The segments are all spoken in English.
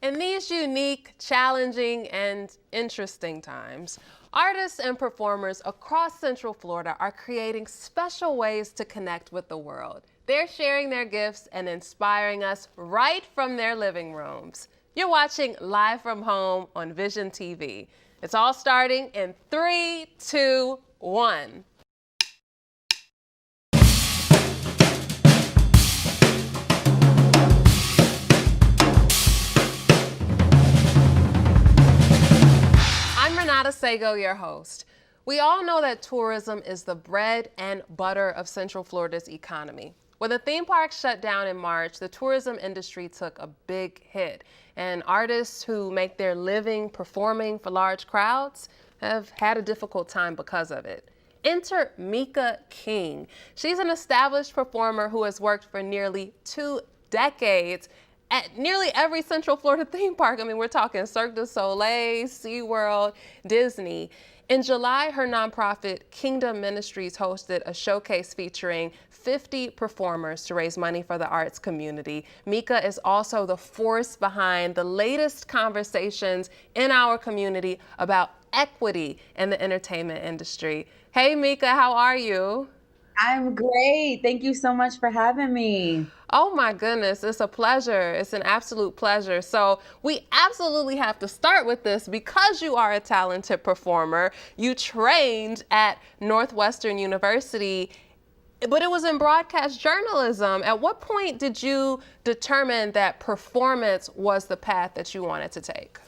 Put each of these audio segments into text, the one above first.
In these unique, challenging, and interesting times, artists and performers across Central Florida are creating special ways to connect with the world. They're sharing their gifts and inspiring us right from their living rooms. You're watching Live from Home on Vision TV. It's all starting in 3, 2, 1. I'm Renata, Sago, your host. We all know that tourism is the bread and butter of Central Florida's economy. When the theme parks shut down in March, the tourism industry took a big hit, and artists who make their living performing for large crowds have had a difficult time because of it. Enter Meka King. She's an established performer who has worked for nearly 2 decades at nearly every Central Florida theme park. I mean, we're talking Cirque du Soleil, SeaWorld, Disney. In July, her nonprofit Kingdom Ministries hosted a showcase featuring 50 performers to raise money for the arts community. Meka is also the force behind the latest conversations in our community about equity in the entertainment industry. Hey, Meka, how are you? I'm great. Thank you so much for having me. Oh my goodness, it's a pleasure. It's an absolute pleasure. So, we absolutely have to start with this because you are a talented performer. You trained at Northwestern University, but it was in broadcast journalism. At what point did you determine that performance was the path that you wanted to take?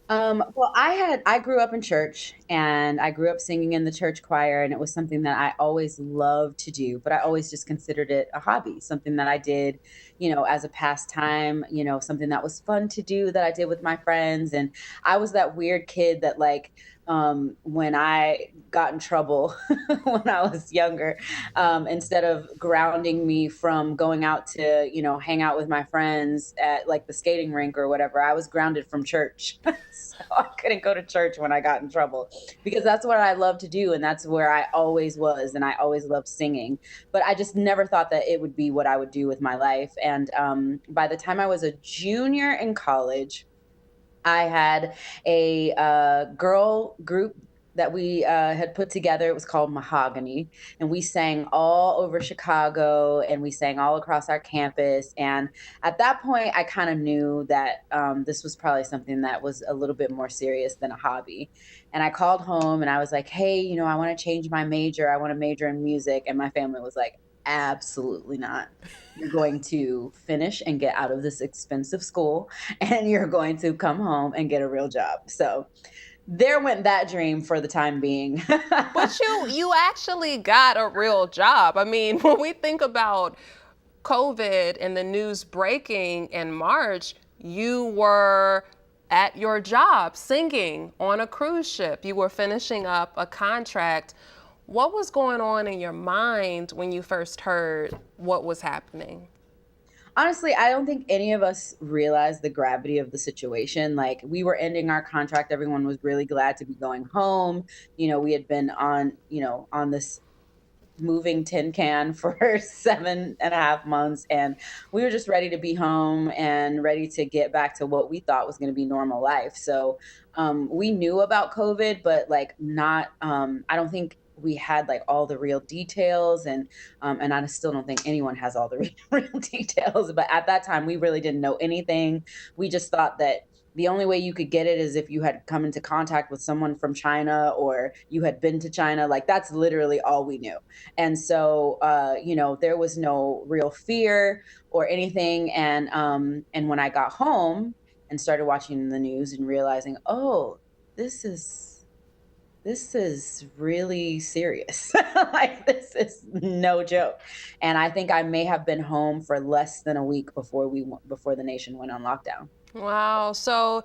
Well, I grew up in church and I grew up singing in the church choir, and it was something that I always loved to do, but I always just considered it a hobby, something that I did, as a pastime, something that was fun to do that I did with my friends. And I was that weird kid that when I got in trouble when I was younger, instead of grounding me from going out to, hang out with my friends at like the skating rink or whatever, I was grounded from church. So I couldn't go to church when I got in trouble because that's what I love to do. And that's where I always was. And I always loved singing. But I just never thought that it would be what I would do with my life. And by the time I was a junior in college, I had a girl group that we had put together. It was called Mahogany, and we sang all over Chicago, and we sang all across our campus. And at that point, I kind of knew that this was probably something that was a little bit more serious than a hobby. And I called home and I was like, "Hey, I want to change my major. I want to major in music." And my family was like, "Absolutely not. You're going to finish and get out of this expensive school, and you're going to come home and get a real job." So there went that dream for the time being. But you actually got a real job. I mean, when we think about COVID and the news breaking in March, you were at your job singing on a cruise ship. You were finishing up a contract. What was going on in your mind when you first heard what was happening? Honestly, I don't think any of us realized the gravity of the situation. Like, we were ending our contract, everyone was really glad to be going home. We had been on this moving tin can for 7.5 months, and we were just ready to be home and ready to get back to what we thought was going to be normal life. So we knew about COVID, but like not I don't think we had like all the real details. And I still don't think anyone has all the real details, but at that time we really didn't know anything. We just thought that the only way you could get it is if you had come into contact with someone from China or you had been to China. Like, that's literally all we knew. And so, there was no real fear or anything. And when I got home and started watching the news and realizing, oh, this is this is really serious. Like, this is no joke. And I think I may have been home for less than a week before the nation went on lockdown. Wow. So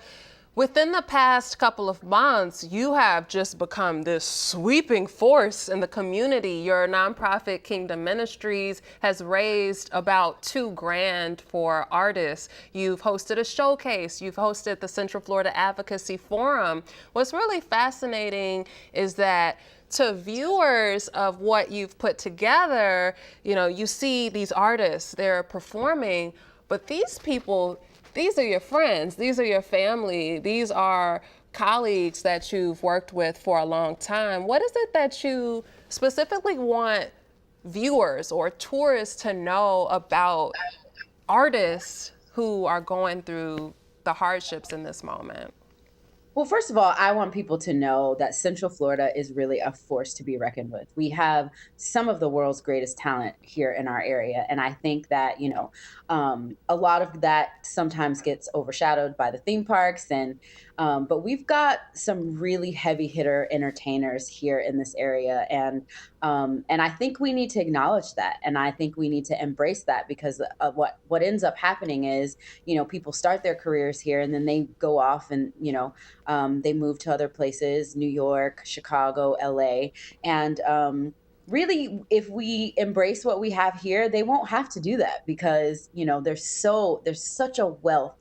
within the past couple of months, you have just become this sweeping force in the community. Your nonprofit Kingdom Ministries has raised about 2 grand for artists. You've hosted a showcase. You've hosted the Central Florida Advocacy Forum. What's really fascinating is that to viewers of what you've put together, you see these artists, they're performing, But these people, these are your friends, these are your family, these are colleagues that you've worked with for a long time. What is it that you specifically want viewers or tourists to know about artists who are going through the hardships in this moment? Well, first of all, I want people to know that Central Florida is really a force to be reckoned with. We have some of the world's greatest talent here in our area. And I think that, a lot of that sometimes gets overshadowed by the theme parks. But we've got some really heavy hitter entertainers here in this area. And I think we need to acknowledge that. And I think we need to embrace that because of what ends up happening is, people start their careers here and then they go off and, they move to other places, New York, Chicago, LA. And really, if we embrace what we have here, they won't have to do that because, there's such a wealth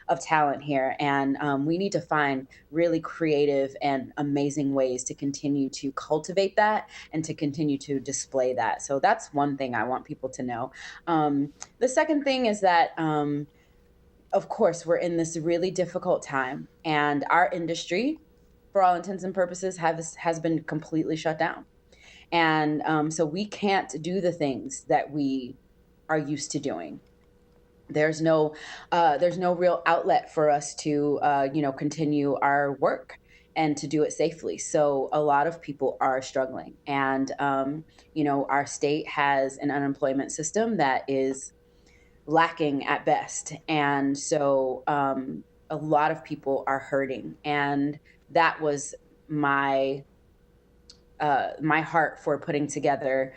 of talent here. And we need to find really creative and amazing ways to continue to cultivate that and to continue to display that. So that's one thing I want people to know. The second thing is that, of course, we're in this really difficult time, and our industry, for all intents and purposes, has been completely shut down. And so we can't do the things that we are used to doing. There's no real outlet for us to continue our work and to do it safely. So a lot of people are struggling, and our state has an unemployment system that is lacking at best. And so a lot of people are hurting. And that was my heart for putting together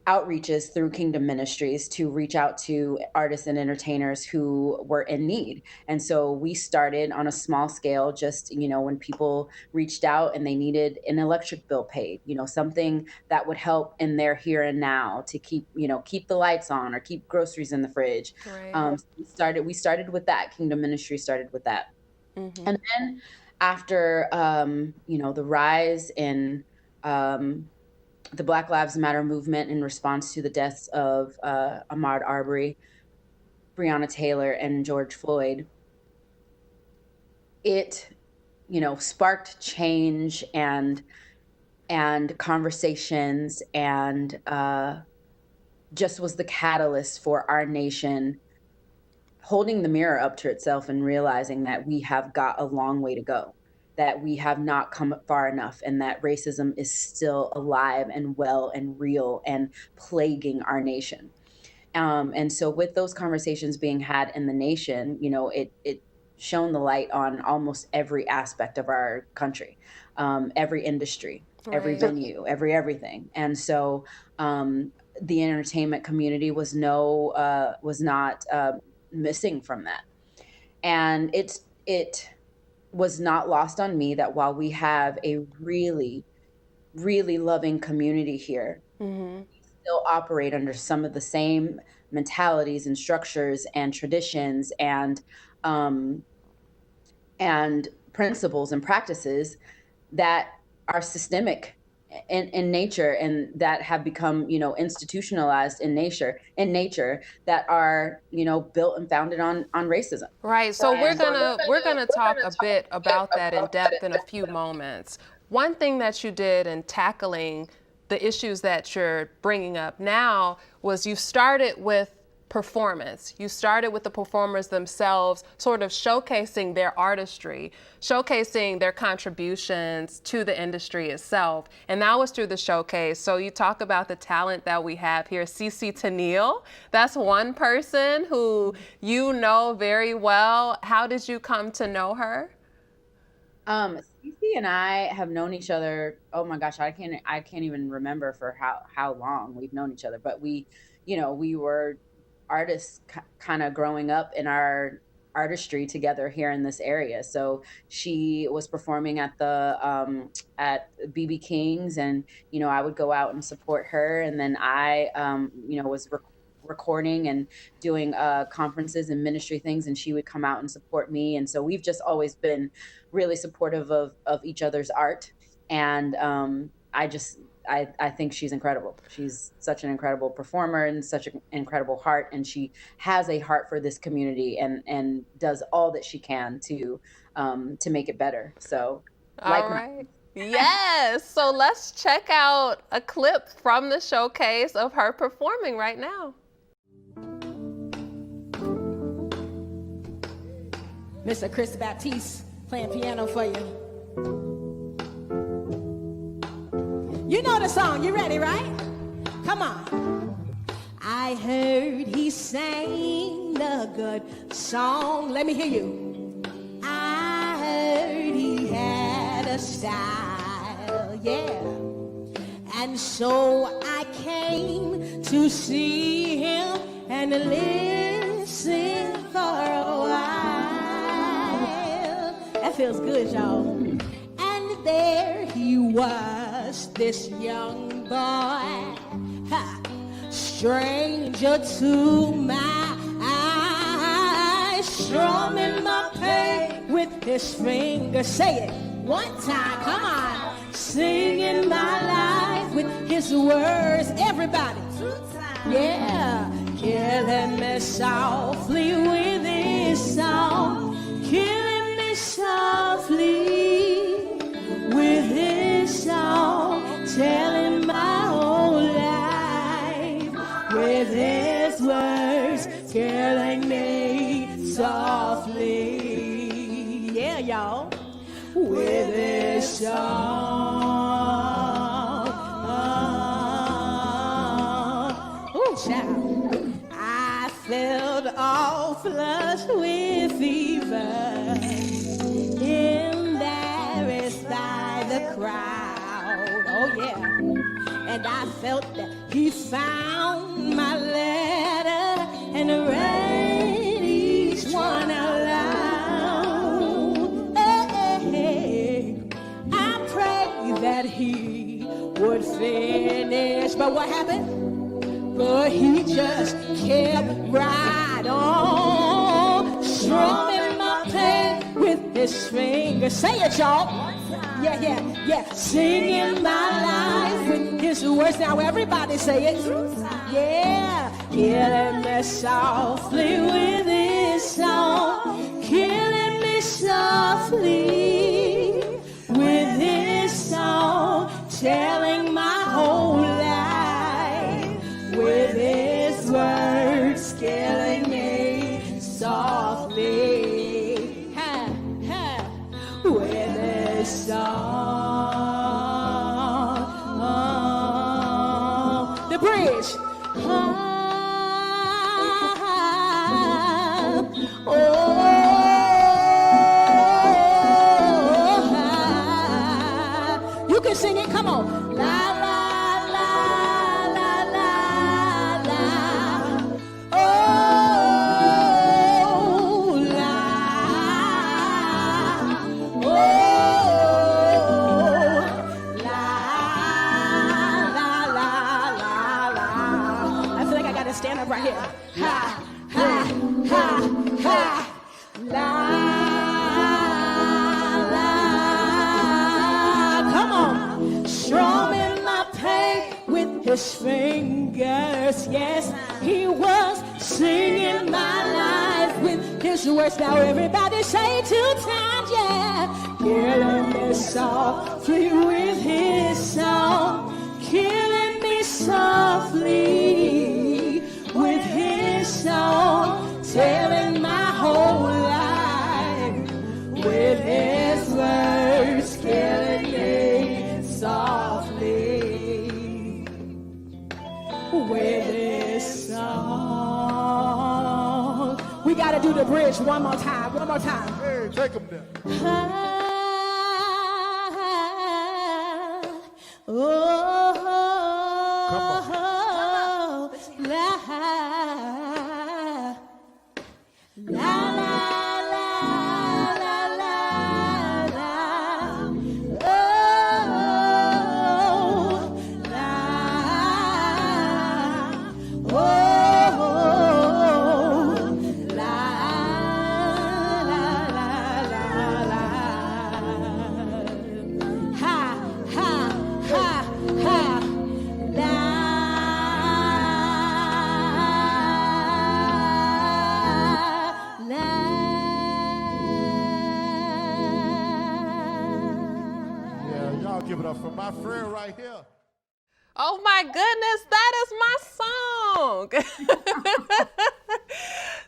outreaches through Kingdom Ministries to reach out to artists and entertainers who were in need. And so we started on a small scale, just, when people reached out and they needed an electric bill paid, something that would help in their here and now to keep the lights on or keep groceries in the fridge. Right. We started with that. Kingdom Ministry started with that. And then after, the rise in, the Black Lives Matter movement in response to the deaths of Ahmaud Arbery, Breonna Taylor, and George Floyd, it sparked change and conversations and just was the catalyst for our nation holding the mirror up to itself and realizing that we have got a long way to go, that we have not come far enough, and that racism is still alive and well and real and plaguing our nation. And so with those conversations being had in the nation, it shone the light on almost every aspect of our country, every industry, every Right. venue, everything. And so the entertainment community was not missing from that. And it was not lost on me that while we have a really, really loving community here, we still operate under some of the same mentalities and structures and traditions um, and principles and practices that are systemic in nature and that have become institutionalized in nature that are built and founded on racism. Right. So we're gonna talk a bit about that in depth in a few moments. One thing that you did in tackling the issues that you're bringing up now was you started with performance. You started with the performers themselves, sort of showcasing their artistry, showcasing their contributions to the industry itself. And that was through the showcase. So you talk about the talent that we have here. Cece Tennille, that's one person who you know very well. How did you come to know her? Cece and I have known each other. Oh my gosh, I can't even remember for how long we've known each other. But we were artists kind of growing up in our artistry together here in this area. So she was performing at BB King's, and I would go out and support her, and then I was recording and doing conferences and ministry things, and she would come out and support me. And so we've just always been really supportive of each other's art. And I think she's incredible. She's such an incredible performer and such an incredible heart, and she has a heart for this community and does all that she can to make it better. So, All right. Yes. So let's check out a clip from the showcase of her performing right now. Mr. Chris Baptiste playing piano for you. You know the song. You ready, right? Come on. I heard he sang a good song. Let me hear you. I heard he had a style, yeah. And so I came to see him and listen for a while. That feels good, y'all. And there he was, this young boy, stranger to my eyes, strumming my pain with his fingers. Say it one time, come on. Singing my life with his words. Everybody, yeah. Killing me softly with his song. Killing me softly with his song. Telling my whole life with his words. Killing me softly. Yeah, y'all. With his song. Ooh, child. I felt all flushed with fever, embarrassed by the crowd. Oh, yeah. And I felt that he found my letter and read each one out loud. Hey, I prayed that he would finish, but what happened? But he just kept right on, strumming my pain with his fingers. Say it, y'all. Yeah, yeah, yeah. Singing my life with his words. Now everybody say it. Yeah. Killing me softly with his song. Killing me softly with his song. Telling my whole life with his words. Killing me softly. Ha, ha. With his song. The bridge. You can sing it. Come on. La la la la la la. Oh la. Oh la la la la la. I feel like I gotta stand up right here. Ha ha ha ha. La la. Come on. Strumming my pain with his fingers. Yes, he was singing my life with his words. Now everybody say 2 times, yeah. Killing me softly with his song. Killing me softly with his song. Telling my whole life with his words. Killing me softly with his song. We gotta do the bridge one more time. One more time. Hey, take them there. Come on. La la la la la la. Oh la. Oh la la la la la. it up for my friend right here. Oh my goodness, that is my song.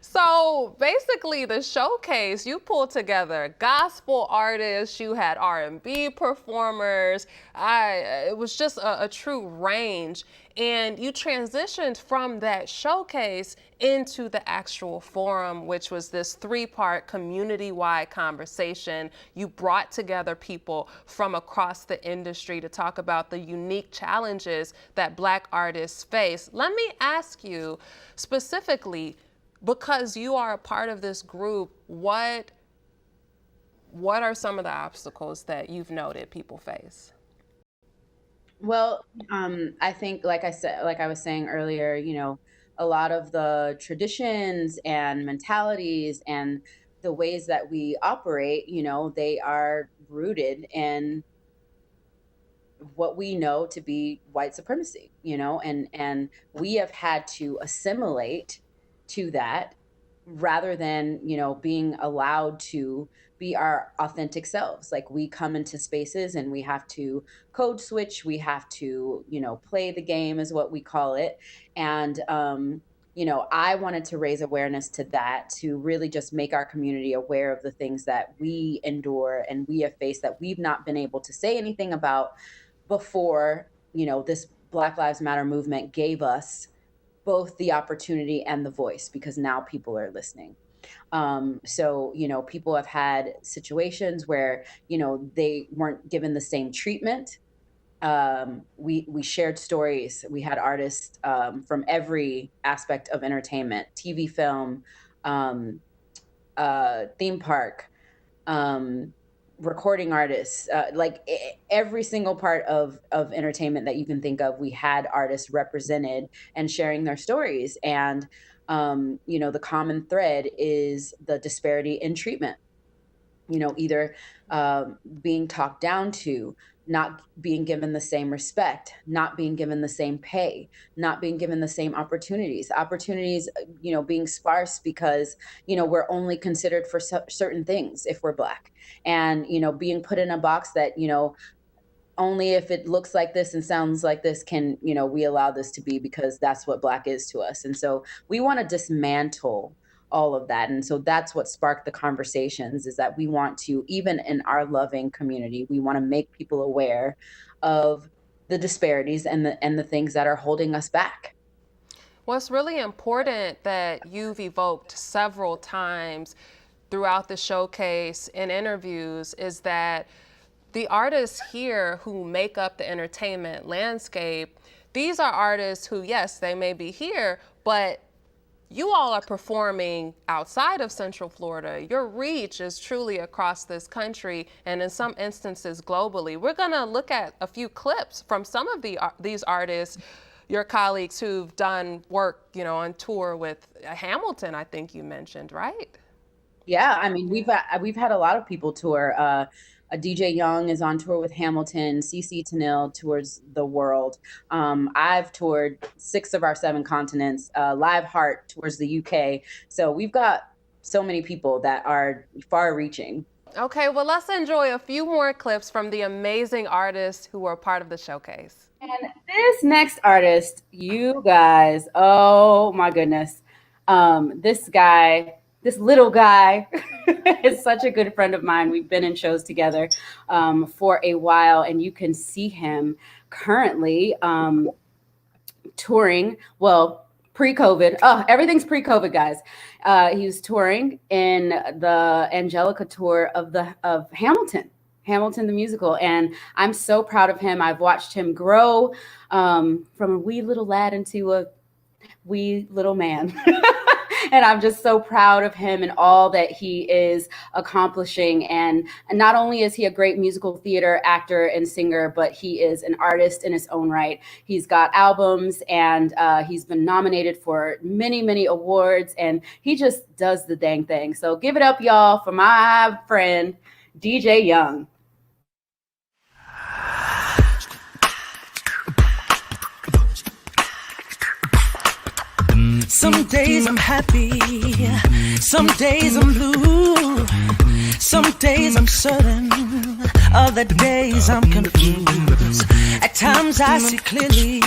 So basically the showcase, you pulled together gospel artists, you had R&B performers. It was just a true range. And you transitioned from that showcase into the actual forum, which was this 3-part community-wide conversation. You brought together people from across the industry to talk about the unique challenges that Black artists face. Let me ask you specifically, because you are a part of this group, what are some of the obstacles that you've noted people face? Well, I think, like I was saying earlier, a lot of the traditions and mentalities and the ways that we operate, they are rooted in what we know to be white supremacy, and we have had to assimilate to that rather than, being allowed to be our authentic selves. Like, we come into spaces and we have to code switch, we have to, play the game is what we call it. And, I wanted to raise awareness to that, to really just make our community aware of the things that we endure and we have faced that we've not been able to say anything about before, this Black Lives Matter movement gave us both the opportunity and the voice, because now people are listening. So, people have had situations where, they weren't given the same treatment. We shared stories. We had artists from every aspect of entertainment, TV, film, theme park, recording artists, every single part of entertainment that you can think of, we had artists represented and sharing their stories. And the common thread is the disparity in treatment, either being talked down to, not being given the same respect, not being given the same pay, not being given the same opportunities, being sparse because, we're only considered for certain things if we're Black, and, being put in a box that, only if it looks like this and sounds like this can, we allow this to be, because that's what Black is to us. And so we want to dismantle all of that. And so that's what sparked the conversations, is that we want to, even in our loving community, we want to make people aware of the disparities and the things that are holding us back. What's really important that you've evoked several times throughout the showcase in interviews is that the artists here who make up the entertainment landscape, these are artists who, yes, they may be here, but you all are performing outside of Central Florida. Your reach is truly across this country, and in some instances globally. We're gonna look at a few clips from some of these artists, your colleagues who've done work, on tour with Hamilton, I think you mentioned, right? Yeah, I mean, we've had a lot of people tour. DJ Young is on tour with Hamilton. CC Tanil tours the world. I've toured 6 of our 7 continents. Live Heart tours the UK. So we've got so many people that are far-reaching. Okay, well, let's enjoy a few more clips from the amazing artists who were part of the showcase. And this next artist, you guys, oh my goodness. This little guy is such a good friend of mine. We've been in shows together for a while, and you can see him currently touring. Well, pre-COVID. Oh, everything's pre-COVID, guys. He was touring in the Angelica tour of Hamilton the musical, and I'm so proud of him. I've watched him grow from a wee little lad into a wee little man. And I'm just so proud of him and all that he is accomplishing. And not only is he a great musical theater actor and singer, but he is an artist in his own right. He's got albums, and he's been nominated for many, many awards, and he just does the dang thing. So give it up, y'all, for my friend, DJ Young. Some days I'm happy, some days I'm blue, some days I'm certain Other days I'm confused. At times I see clearly,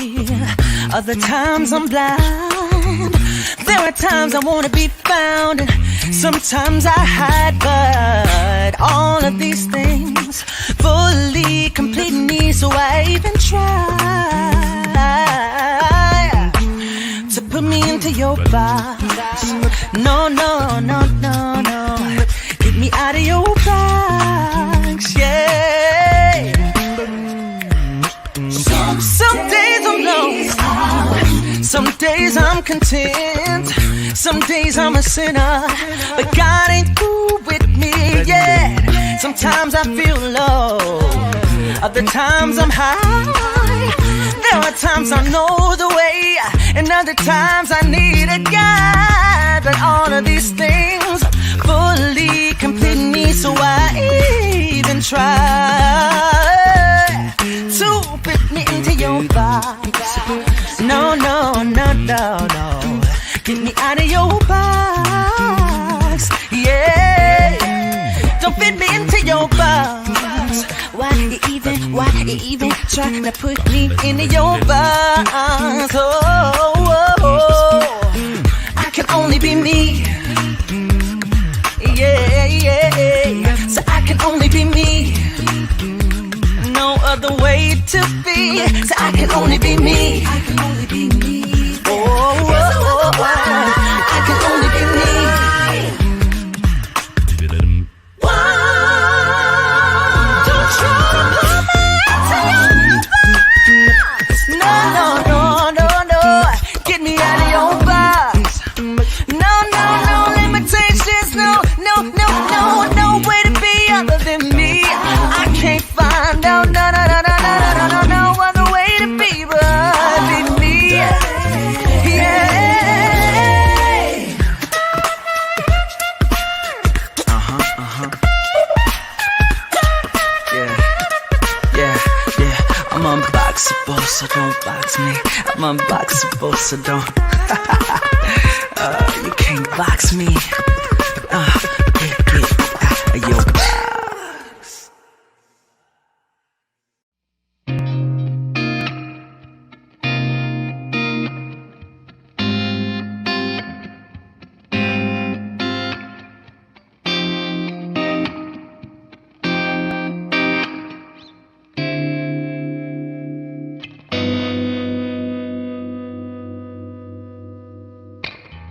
other times I'm blind. There are times I wanna be found, sometimes I hide, but all of these things fully complete me, so I even try to put me into your box. No, no, no, no, no. Get me out of your box, yeah. Some days I'm lost, some days I'm content, some days I'm a sinner, but God ain't through with me yet. Sometimes I feel low, other times I'm high. There are times I know the way, and other times I need a guide. But all of these things fully complete me, so I even try to fit me into your box. No, no, no, no, no. Get me out of your box, yeah. Don't fit me into your box. Why you even try to put me into your box? Oh, oh, oh. I can only be me. Yeah, yeah. So I can only be me. No other way to be. So I can only be me. I can only be me. Oh, oh, oh, oh. I can only be me. No, no, no, no, no. Get me out of your box. No, no, no limitations. No, no, no, no, no way to be other than me. I can't find out, no, no, no, no, no, no, no, no other way to be but me. Yeah. Yeah, yeah, yeah. I'm unboxable, so don't box me. I'm unboxable, so don't. You can't box me. Get your box.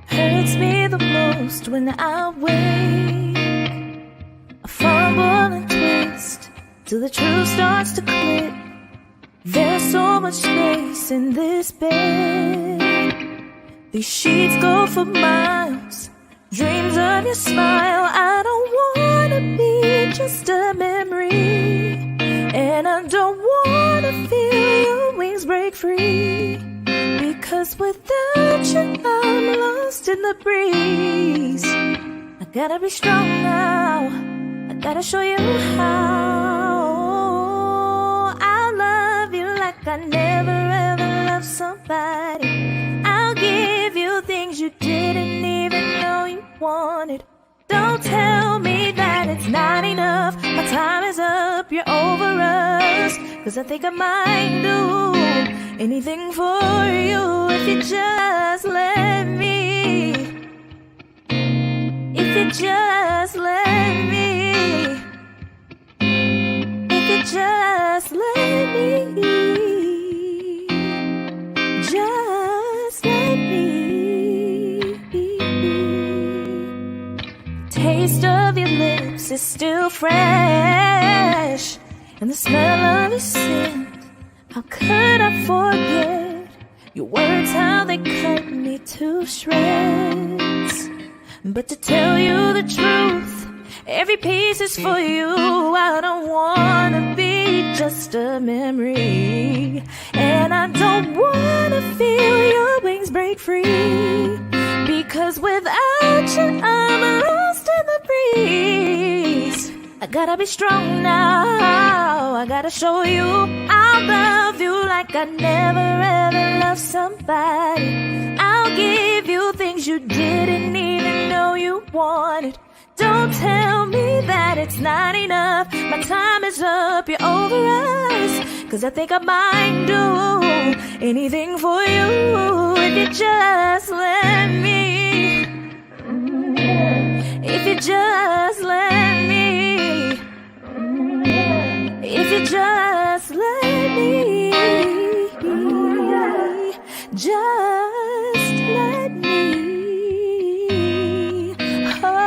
Hurts me the most when I wake. I fumble and twist till the truth starts to click. There's so much space in this bed. These sheets go for miles. Dreams of your smile. I don't wanna be just a memory, and I don't wanna feel your wings break free. Because without you, I'm lost in the breeze. I gotta be strong now. I gotta show you how. I'll love you like I never ever loved somebody. I'll give you things you didn't even know you wanted. Don't tell me that it's not enough. My time is up, you're over us. Cause I think I might do anything for you if you just let me. If you just let me. If you just let me. Just let me. Taste of your lips is still fresh, and the smell of your scent. How could I forget your words, how they cut me to shreds? But to tell you the truth, every piece is for you. I don't wanna be just a memory, and I don't wanna feel your wings break free. Because without you, I'm lost in the breeze. I gotta be strong now. I gotta show you I'll love you like I never ever loved somebody. I'll give you things you didn't even know you wanted. Don't tell me that that it's not enough. My time is up, you're over us. 'Cause I think I might do anything for you if you just let me. If you just let me. If you just let me. Just let me. Oh.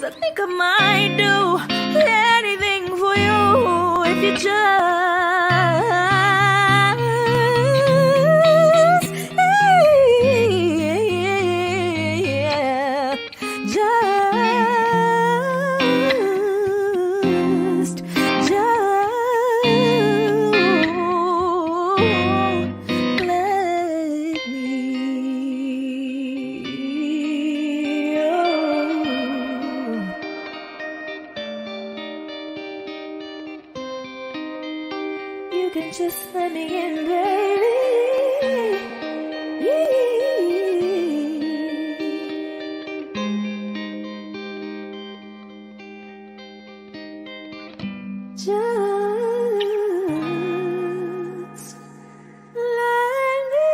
I think I might do anything for you if you just let me in, baby. Just let me.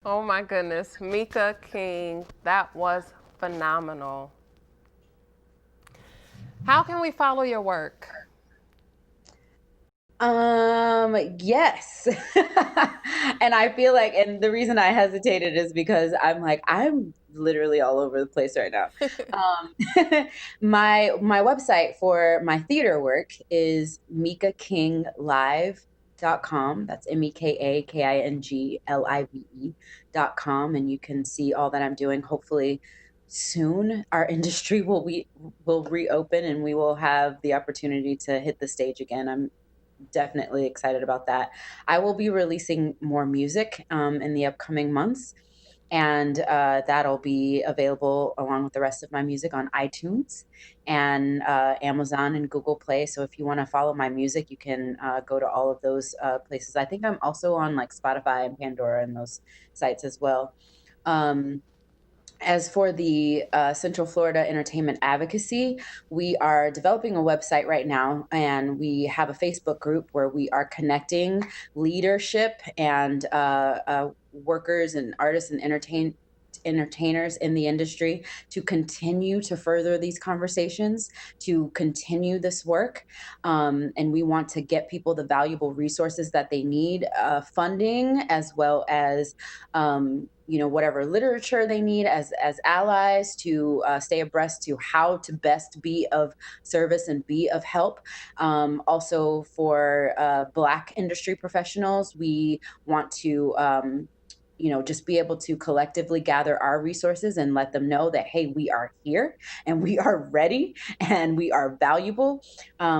Oh my goodness, Meka King, that was phenomenal. How can we follow your work? Yes. And I feel like, and the reason I hesitated is because I'm like, I'm literally all over the place right now. My website for my theater work is mekakinglive.com. That's MEKAKINGLIVE.com. And you can see all that I'm doing. Hopefully soon our industry will reopen and we will have the opportunity to hit the stage again. I'm definitely excited about that. I will be releasing more music in the upcoming months, and that'll be available along with the rest of my music on iTunes and Amazon and Google Play. So if you want to follow my music, you can go to all of those places. I think I'm also on like Spotify and Pandora and those sites as well. As for the Central Florida Entertainment Advocacy, we are developing a website right now, and we have a Facebook group where we are connecting leadership and workers and artists and entertainers in the industry to continue to further these conversations, to continue this work. And we want to get people the valuable resources that they need, funding, as well as whatever literature they need as allies to stay abreast to how to best be of service and be of help. Also for Black industry professionals, we want to just be able to collectively gather our resources and let them know that, hey, we are here and we are ready and we are valuable.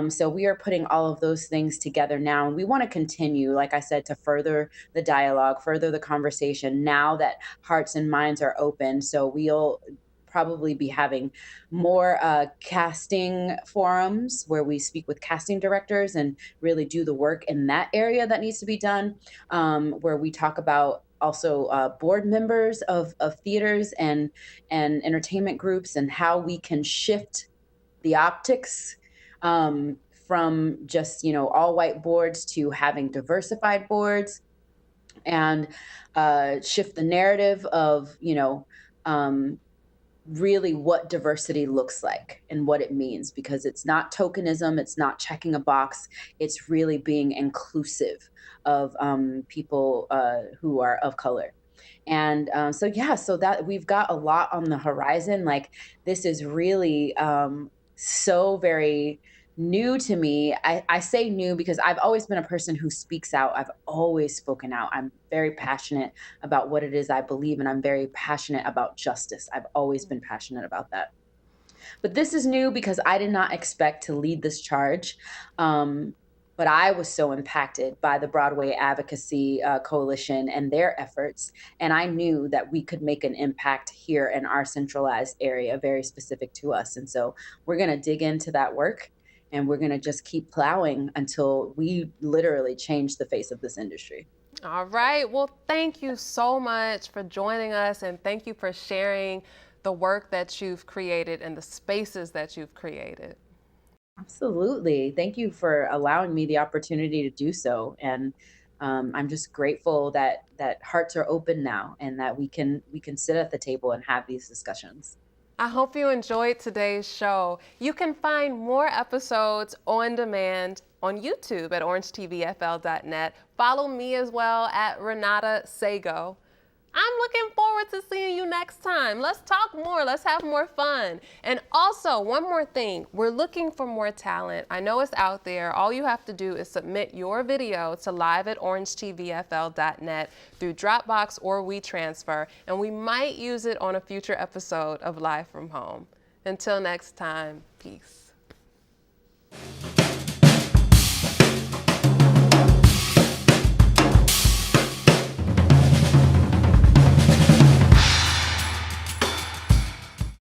So we are putting all of those things together now. And we want to continue, like I said, to further the dialogue, further the conversation now that hearts and minds are open. So we'll probably be having more casting forums where we speak with casting directors and really do the work in that area that needs to be done, where we talk about also board members of theaters and entertainment groups and how we can shift the optics from just all white boards to having diversified boards, and shift the narrative of really what diversity looks like and what it means, because it's not tokenism, it's not checking a box, it's really being inclusive of people who are of color. And so that we've got a lot on the horizon. Like, this is really so very new to me. I say new because I've always been a person who speaks out. I've always spoken out. I'm very passionate about what it is I believe, and I'm very passionate about justice. I've always been passionate about that. But this is new because I did not expect to lead this charge. But I was so impacted by the Broadway Advocacy Coalition and their efforts. And I knew that we could make an impact here in our centralized area, very specific to us. And so we're going to dig into that work, and we're going to just keep plowing until we literally change the face of this industry. All right. Well, thank you so much for joining us, and thank you for sharing the work that you've created and the spaces that you've created. Absolutely. Thank you for allowing me the opportunity to do so. And I'm just grateful that hearts are open now and that we can sit at the table and have these discussions. I hope you enjoyed today's show. You can find more episodes on demand on YouTube at orangetvfl.net. Follow me as well at Renata Sago. I'm looking forward to seeing you next time. Let's talk more. Let's have more fun. And also, one more thing. We're looking for more talent. I know it's out there. All you have to do is submit your video to live@orangetvfl.net through Dropbox or WeTransfer, and we might use it on a future episode of Live from Home. Until next time, peace.